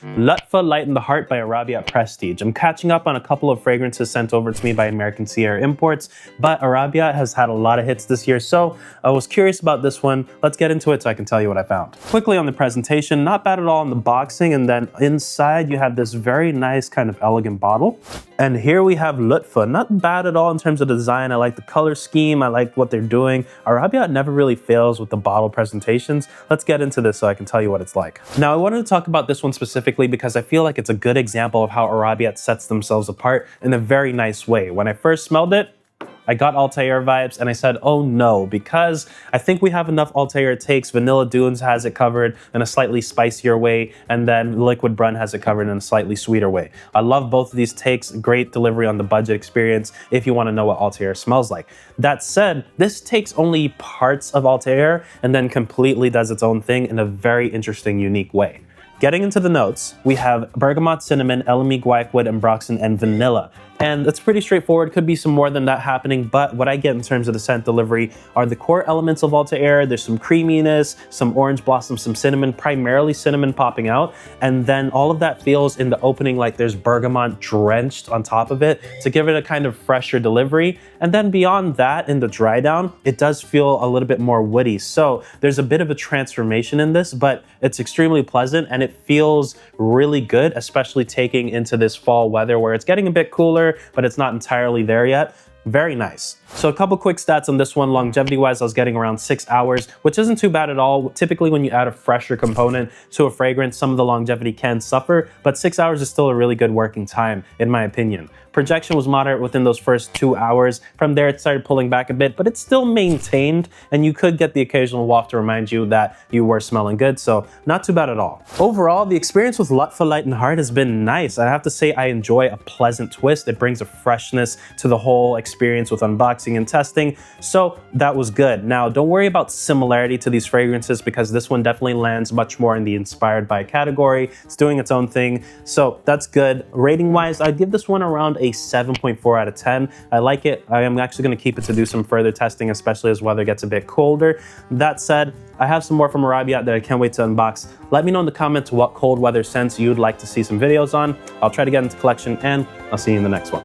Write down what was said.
Lutfah Light in the Heart by Arabia Prestige. I'm catching up on a couple of fragrances sent over to me by American Sierra Imports, but Arabia has had a lot of hits this year, so I was curious about this one. Let's get into it so I can tell you what I found. Quickly on the presentation, not bad at all in the boxing, and then inside you have this very nice kind of elegant bottle. And here we have Lutfah, not bad at all in terms of design. I like the color scheme, I like what they're doing. Arabia never really fails with the bottle presentations. Let's get into this so I can tell you what it's like. Now I wanted to talk about this one specifically because I feel like it's a good example of how Arabia sets themselves apart in a very nice way. When I first smelled it, I got Altair vibes and I said, oh no, because I think we have enough Altair takes. Vanilla Dunes has it covered in a slightly spicier way, and then Liquid Brun has it covered in a slightly sweeter way. I love both of these takes, great delivery on the budget experience if you want to know what Altair smells like. That said, this takes only parts of Altair and then completely does its own thing in a very interesting, unique way. Getting into the notes, we have bergamot, cinnamon, elemi, guaiac, ambroxan, and vanilla. And it's pretty straightforward, could be some more than that happening, but what I get in terms of the scent delivery are the core elements of Altair. There's some creaminess, some orange blossom, some cinnamon, primarily cinnamon popping out, and then all of that feels in the opening like there's bergamot drenched on top of it to give it a kind of fresher delivery. And then beyond that, in the dry down, it does feel a little bit more woody. So there's a bit of a transformation in this, but it's extremely pleasant and it feels really good, especially taking into this fall weather where it's getting a bit cooler, but it's not entirely there yet. Very nice. So a couple quick stats on this one. Longevity wise, I was getting around 6 hours, which isn't too bad at all. Typically when you add a fresher component to a fragrance, some of the longevity can suffer, but 6 hours is still a really good working time in my opinion. Projection was moderate within those first 2 hours. From there, it started pulling back a bit, but it's still maintained, and you could get the occasional waft to remind you that you were smelling good, so not too bad at all. Overall, the experience with Lutfah Light and Heart has been nice. I have to say I enjoy a pleasant twist. It brings a freshness to the whole experience with unboxing and testing, so that was good. Now, don't worry about similarity to these fragrances because this one definitely lands much more in the inspired by category. It's doing its own thing, so that's good. Rating-wise, I'd give this one around a 7.4 out of 10. I like it. I am actually going to keep it to do some further testing, especially as weather gets a bit colder. That said, I have some more from Arabia that I can't wait to unbox. Let me know in the comments what cold weather scents you'd like to see some videos on. I'll try to get into collection, and I'll see you in the next one.